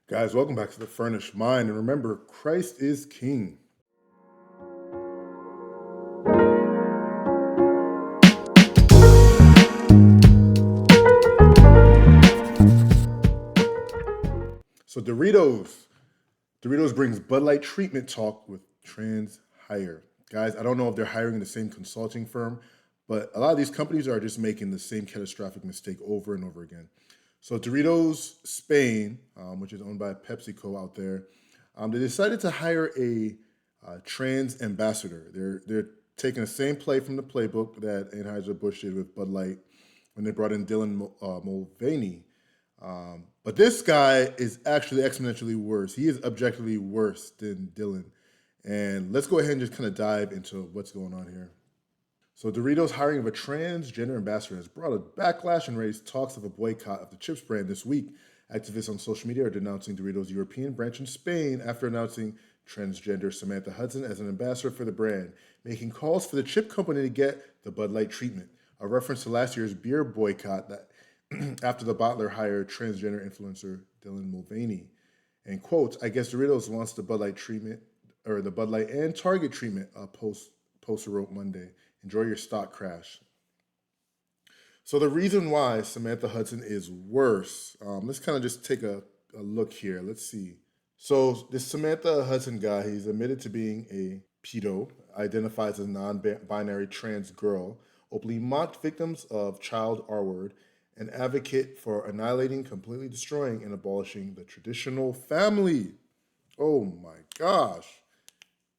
Guys, welcome back to The Furnished Mind. And remember, Christ is King. So Doritos brings Bud Light treatment talk with trans hire. Guys, I don't know if they're hiring the same consulting firm, but a lot of these companies are just making the same catastrophic mistake over and over again. So Doritos Spain, which is owned by PepsiCo out there, they decided to hire a trans ambassador. They're taking the same play from the playbook that Anheuser-Busch did with Bud Light when they brought in Dylan Mulvaney. But this guy is actually exponentially worse. He is objectively worse than Dylan. And let's go ahead and just kind of dive into what's going on here. So Doritos' hiring of a transgender ambassador has brought a backlash and raised talks of a boycott of the chips brand this week. Activists on social media are denouncing Doritos' European branch in Spain after announcing transgender Samantha Hudson as an ambassador for the brand, making calls for the chip company to get the Bud Light treatment, a reference to last year's beer boycott that after the bottler hired transgender influencer Dylan Mulvaney. And quote, I guess Doritos wants the Bud Light treatment, or the Bud Light and Target treatment, poster wrote Monday. Enjoy your stock crash. So the reason why Samantha Hudson is worse, let's kind of just take a look here. Let's see. So this Samantha Hudson guy, he's admitted to being a pedo, identifies as a non-binary trans girl, openly mocked victims of child R-word, an advocate for annihilating, completely destroying, and abolishing the traditional family. Oh my gosh.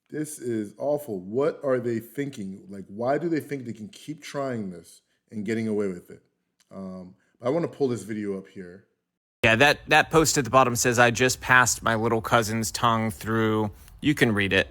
This is awful. What are they thinking? Like, why do they think they can keep trying this and getting away with it? I want to pull this video up here. Yeah, that post at the bottom says, I just passed my little cousin's tongue through. You can read it.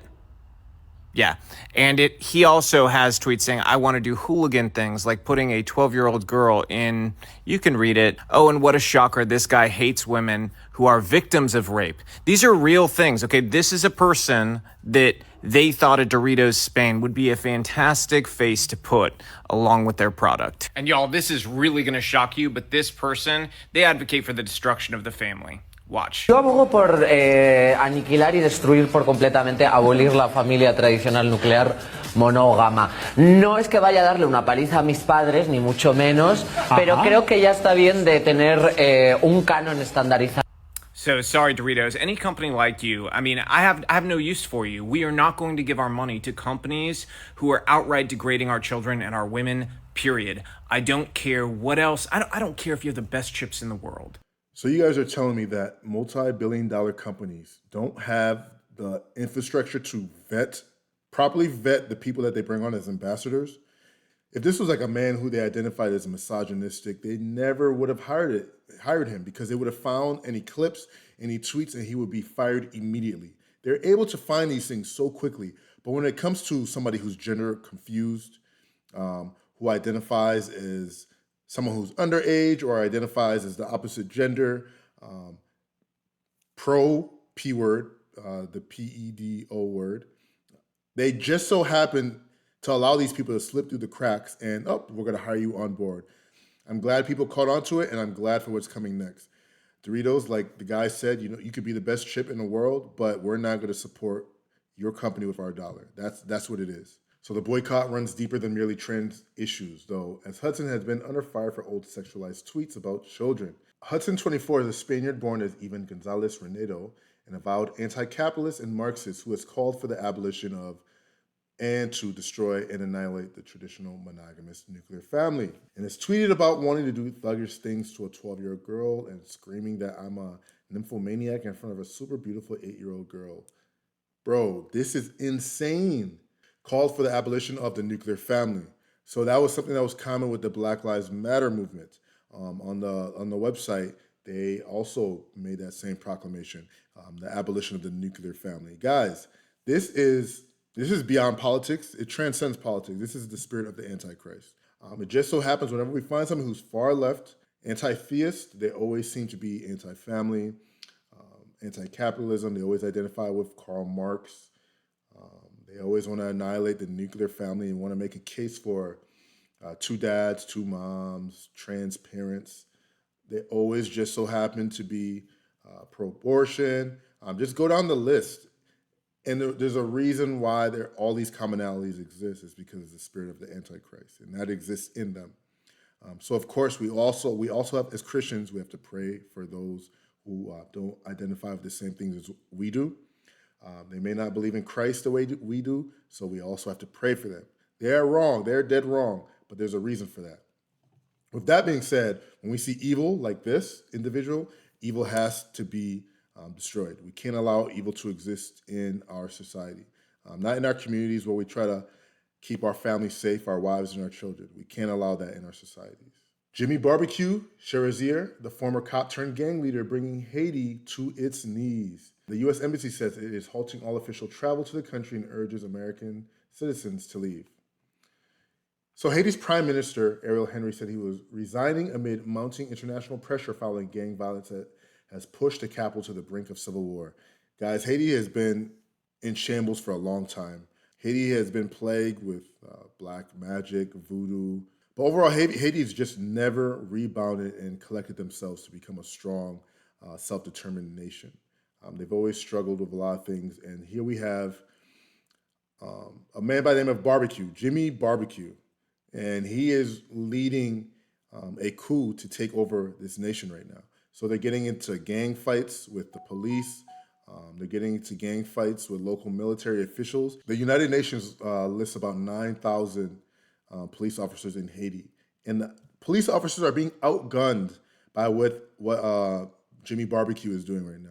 Yeah. And he also has tweets saying, I want to do hooligan things like putting a 12-year-old girl in. You can read it. Oh, and what a shocker. This guy hates women who are victims of rape. These are real things. Okay, this is a person that they thought a Doritos Spain would be a fantastic face to put along with their product. And y'all, this is really going to shock you, but this person, they advocate for the destruction of the family. Watch. Yo abogo por aniquilar y destruir por completamente, abolir la familia tradicional nuclear monógama. No es que vaya a darle una paliza a mis padres, ni mucho menos, pero creo que ya está bien de tener un canon estandarizado. So sorry, Doritos, any company like you, I mean, I have no use for you. We are not going to give our money to companies who are outright degrading our children and our women, period. I don't care what else. I don't care if you have the best chips in the world. So you guys are telling me that multi-billion-dollar companies don't have the infrastructure to properly vet the people that they bring on as ambassadors? If this was like a man who they identified as misogynistic, they never would have hired him because they would have found any clips, any tweets, and he would be fired immediately. They're able to find these things so quickly. But when it comes to somebody who's gender confused, who identifies as someone who's underage or identifies as the opposite gender, P word, the PEDO word, they just so happen to allow these people to slip through the cracks and, we're going to hire you on board. I'm glad people caught on to it, and I'm glad for what's coming next. Doritos, like the guy said, you could be the best chip in the world, but we're not going to support your company with our dollar. That's what it is. So the boycott runs deeper than merely trans issues, though, as Hudson has been under fire for old sexualized tweets about children. Hudson, 24, is a Spaniard born as Ivan Gonzalez Renedo, an avowed anti-capitalist and Marxist who has called for the abolition of and to destroy and annihilate the traditional monogamous nuclear family. And has tweeted about wanting to do thuggish things to a 12-year-old girl and screaming that I'm a nymphomaniac in front of a super beautiful 8-year-old girl. Bro, this is insane. Called for the abolition of the nuclear family. So that was something that was common with the Black Lives Matter movement. On the website, they also made that same proclamation, the abolition of the nuclear family. Guys, this is beyond politics. It transcends politics. This is the spirit of the Antichrist. It just so happens whenever we find someone who's far left, anti-theist, they always seem to be anti-family, anti-capitalism. They always identify with Karl Marx. They always want to annihilate the nuclear family and want to make a case for 2 dads, 2 moms, trans parents. They always just so happen to be pro-abortion. Just go down the list. And there's a reason why all these commonalities exist is because of the spirit of the Antichrist, and that exists in them. So of course, we also have, as Christians, we have to pray for those who don't identify with the same things as we do. They may not believe in Christ the way we do, so we also have to pray for them. They're wrong, they're dead wrong, but there's a reason for that. With that being said, when we see evil like this individual, evil has to be destroyed. We can't allow evil to exist in our society, not in our communities where we try to keep our families safe, our wives and our children. We can't allow that in our societies. Jimmy Barbecue Cherizier, the former cop turned gang leader, bringing Haiti to its knees. The U.S. Embassy says it is halting all official travel to the country and urges American citizens to leave. So Haiti's Prime Minister, Ariel Henry, said he was resigning amid mounting international pressure following gang violence that has pushed the capital to the brink of civil war. Guys, Haiti has been in shambles for a long time. Haiti has been plagued with black magic, voodoo. But overall, Haiti's just never rebounded and collected themselves to become a strong, self-determined nation. They've always struggled with a lot of things. And here we have a man by the name of Barbecue, Jimmy Barbecue. And he is leading a coup to take over this nation right now. So they're getting into gang fights with the police. They're getting into gang fights with local military officials. The United Nations lists about 9,000 police officers in Haiti. And the police officers are being outgunned by what Jimmy Barbecue is doing right now.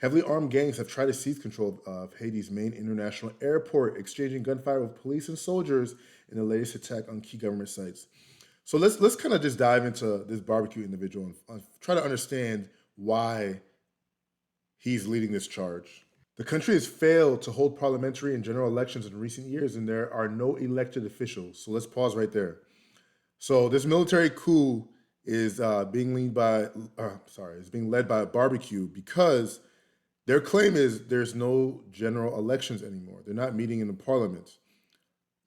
Heavily armed gangs have tried to seize control of Haiti's main international airport, exchanging gunfire with police and soldiers in the latest attack on key government sites. So let's kind of just dive into this Barbecue individual and try to understand why he's leading this charge. The country has failed to hold parliamentary and general elections in recent years, and there are no elected officials. So let's pause right there. So this military coup is being led by Barbecue because their claim is there's no general elections anymore. They're not meeting in the parliament,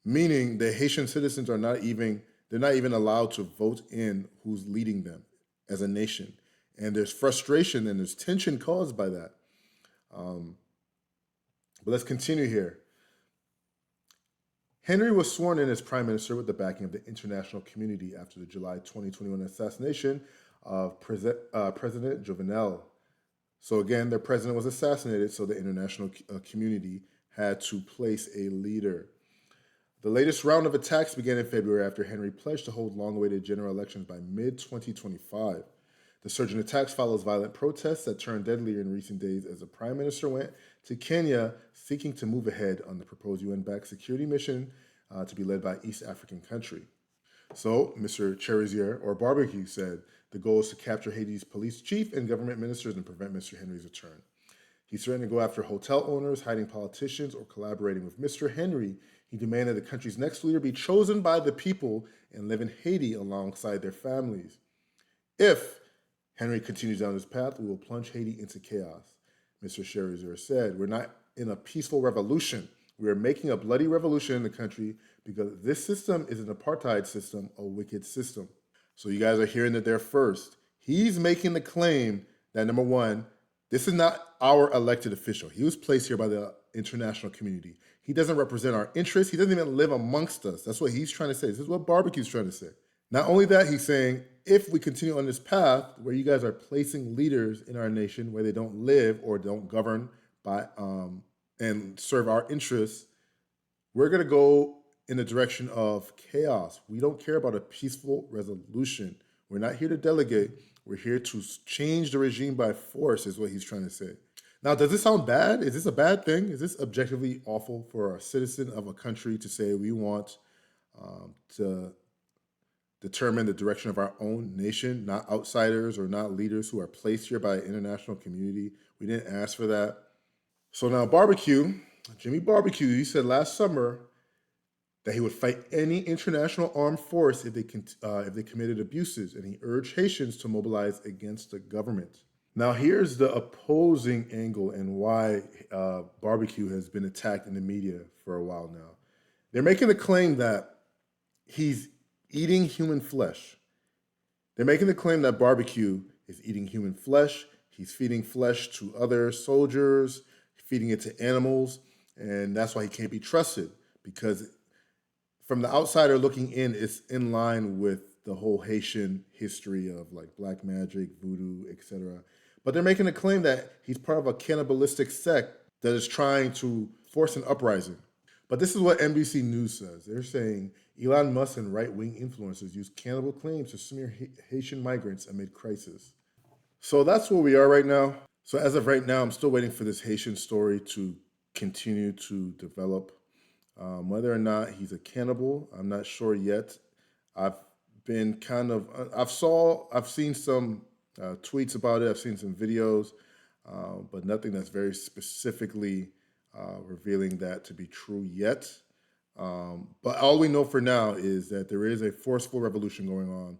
meaning the Haitian citizens are not even allowed to vote in who's leading them as a nation. And there's frustration and there's tension caused by that. But let's continue here. Henry was sworn in as prime minister with the backing of the international community after the July 2021 assassination of President Jovenel. So again, their president was assassinated, so the international community had to place a leader. The latest round of attacks began in February after Henry pledged to hold long-awaited general elections by mid-2025. The surge in attacks follows violent protests that turned deadlier in recent days as the prime minister went to Kenya seeking to move ahead on the proposed UN-backed security mission to be led by East African country. So Mr. Cherizier, or Barbecue, said the goal is to capture Haiti's police chief and government ministers and prevent Mr. Henry's return. He threatened to go after hotel owners, hiding politicians, or collaborating with Mr. Henry. He demanded the country's next leader be chosen by the people and live in Haiti alongside their families. If Henry continues down this path, we will plunge Haiti into chaos. Mr. Cherizier said, we're not in a peaceful revolution. We are making a bloody revolution in the country because this system is an apartheid system, a wicked system. So you guys are hearing it there first. He's making the claim that, number one, this is not our elected official. He was placed here by the international community. He doesn't represent our interests. He doesn't even live amongst us. That's what he's trying to say. This is what Barbecue's trying to say. Not only that, he's saying, if we continue on this path where you guys are placing leaders in our nation where they don't live or don't govern by and serve our interests, we're going to go in the direction of chaos. We don't care about a peaceful resolution. We're not here to delegate. We're here to change the regime by force, is what he's trying to say. Now, does this sound bad? Is this a bad thing? Is this objectively awful for a citizen of a country to say we want to determine the direction of our own nation, not outsiders or not leaders who are placed here by an international community? We didn't ask for that. So now Jimmy Barbecue, he said last summer that he would fight any international armed force if they committed abuses, and he urged Haitians to mobilize against the government. Now here's the opposing angle and why Barbecue has been attacked in the media for a while now. They're making the claim that he's eating human flesh. They're making the claim that Barbecue is eating human flesh. He's feeding flesh to other soldiers, feeding it to animals, and that's why he can't be trusted, because from the outsider looking in, it's in line with the whole Haitian history of like black magic, voodoo, etc. But they're making a claim that he's part of a cannibalistic sect that is trying to force an uprising. But this is what NBC News says. They're saying Elon Musk and right-wing influencers use cannibal claims to smear Haitian migrants amid crisis. So that's where we are right now. So as of right now, I'm still waiting for this Haitian story to continue to develop. Whether or not he's a cannibal, I'm not sure yet. I've seen some tweets about it. I've seen some videos, but nothing that's very specifically revealing that to be true yet. But all we know for now is that there is a forceful revolution going on.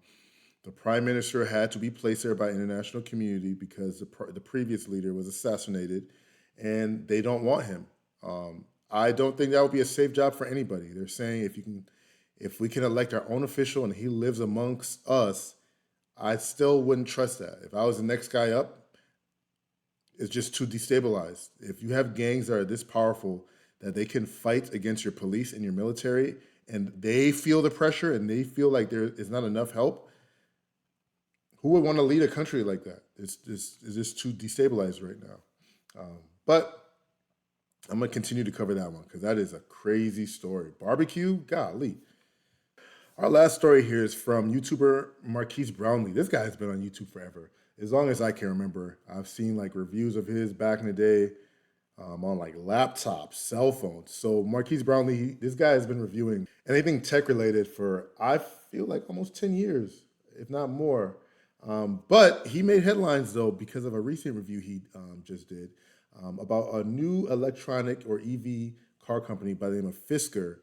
The prime minister had to be placed there by international community because the previous leader was assassinated, and they don't want him. I don't think that would be a safe job for anybody. They're saying if we can elect our own official and he lives amongst us, I still wouldn't trust that. If I was the next guy up, it's just too destabilized. If you have gangs that are this powerful that they can fight against your police and your military, and they feel the pressure and they feel like there is not enough help, who would want to lead a country like that? It's just too destabilized right now. But I'm going to continue to cover that one because that is a crazy story. Barbecue? Golly. Our last story here is from YouTuber Marques Brownlee. This guy has been on YouTube forever. As long as I can remember, I've seen like reviews of his back in the day on like laptops, cell phones. So Marques Brownlee, this guy has been reviewing anything tech related for, I feel like almost 10 years, if not more. But he made headlines though because of a recent review he just did about a new electronic or EV car company by the name of Fisker.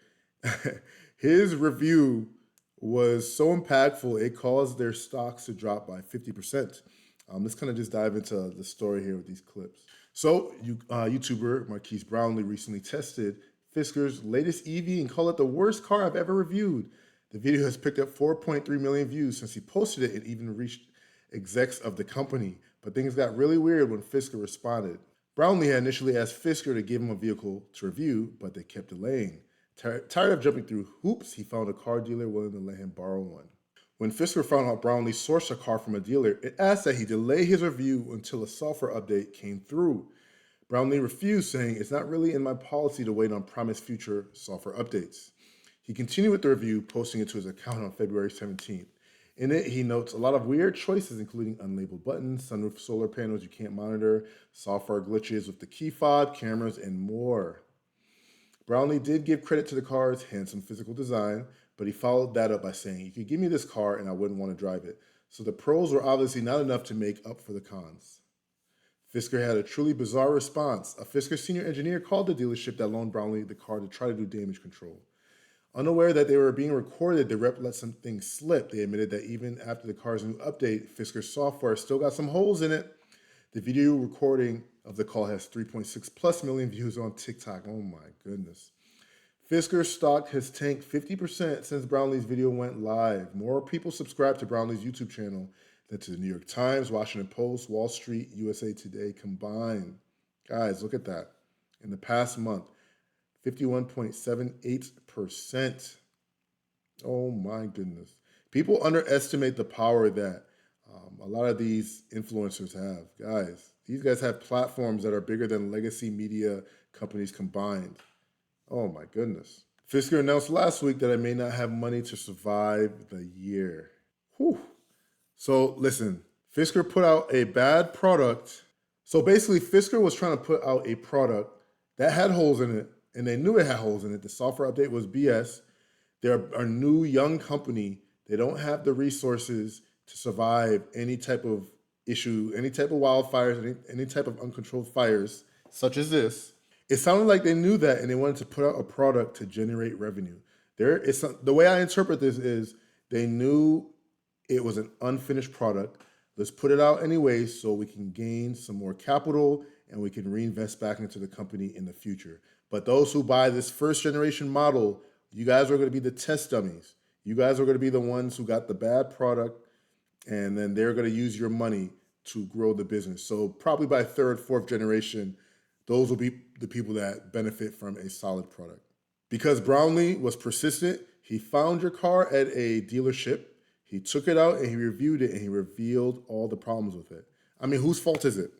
His review was so impactful, it caused their stocks to drop by 50%. Let's kind of just dive into the story here with these clips. So, YouTuber Marques Brownlee recently tested Fisker's latest EV and called it the worst car I've ever reviewed. The video has picked up 4.3 million views since he posted it and even reached execs of the company. But things got really weird when Fisker responded. Brownlee had initially asked Fisker to give him a vehicle to review, but they kept delaying. Tired of jumping through hoops, he found a car dealer willing to let him borrow one. When Fisker found out Brownlee sourced a car from a dealer, it asked that he delay his review until a software update came through. Brownlee refused, saying, "It's not really in my policy to wait on promised future software updates." He continued with the review, posting it to his account on February 17th. In it, he notes a lot of weird choices, including unlabeled buttons, sunroof solar panels you can't monitor, software glitches with the key fob, cameras, and more. Brownlee did give credit to the car's handsome physical design, but he followed that up by saying, "You could give me this car and I wouldn't want to drive it." So the pros were obviously not enough to make up for the cons. Fisker had a truly bizarre response. A Fisker senior engineer called the dealership that loaned Brownlee the car to try to do damage control. Unaware that they were being recorded, the rep let some things slip. They admitted that even after the car's new update, Fisker's software still got some holes in it. The video recording of the call has 3.6 plus million views on TikTok. Oh my goodness. Fisker's stock has tanked 50% since Brownlee's video went live. More people subscribe to Brownlee's YouTube channel than to the New York Times, Washington Post, Wall Street, USA Today combined. Guys, look at that. In the past month, 51.78%. Oh my goodness. People underestimate the power that a lot of these influencers have. Guys, these guys have platforms that are bigger than legacy media companies combined. Oh my goodness. Fisker announced last week that I may not have money to survive the year. Whew. So listen, Fisker put out a bad product. So basically, Fisker was trying to put out a product that had holes in it, and they knew it had holes in it. The software update was BS. They're a new, young company. They don't have the resources to survive any type of issue, any type of wildfires, any type of uncontrolled fires, such as this. It sounded like they knew that, and they wanted to put out a product to generate revenue. The way I interpret this is they knew it was an unfinished product. Let's put it out anyway so we can gain some more capital and we can reinvest back into the company in the future. But those who buy this first generation model, you guys are going to be the test dummies. You guys are going to be the ones who got the bad product, and then they're going to use your money to grow the business. So probably by third, fourth generation, those will be the people that benefit from a solid product. Because Brownlee was persistent, he found your car at a dealership, he took it out and he reviewed it and he revealed all the problems with it. I mean, whose fault is it?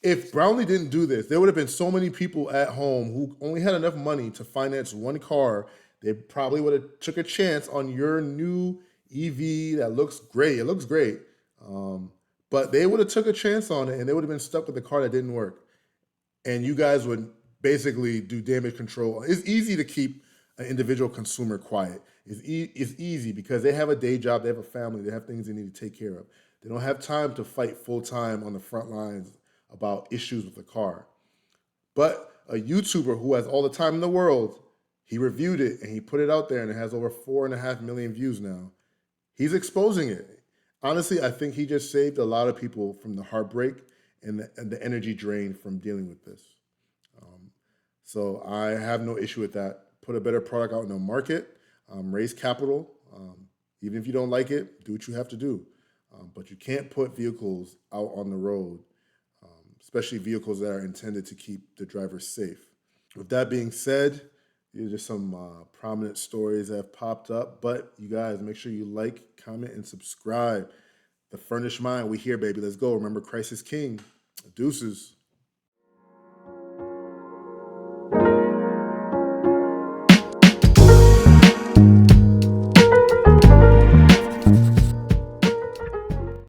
If Brownlee didn't do this, there would have been so many people at home who only had enough money to finance one car. They probably would have took a chance on your new EV that looks great. It looks great. But they would have took a chance on it and they would have been stuck with the car that didn't work. And you guys would basically do damage control. It's easy to keep an individual consumer quiet. It's easy because they have a day job, they have a family, they have things they need to take care of. They don't have time to fight full time on the front lines about issues with the car. But a YouTuber who has all the time in the world, he reviewed it and he put it out there and it has over 4.5 million views now. He's exposing it. Honestly, I think he just saved a lot of people from the heartbreak and the energy drain from dealing with this. So I have no issue with that. Put a better product out in the market, raise capital. Even if you don't like it, do what you have to do. But you can't put vehicles out on the road, especially vehicles that are intended to keep the driver safe. With that being said, these are just some prominent stories that have popped up. But you guys, make sure you like, comment, and subscribe. The Furnished Mind, we here, baby. Let's go. Remember, Christ is King. Deuces.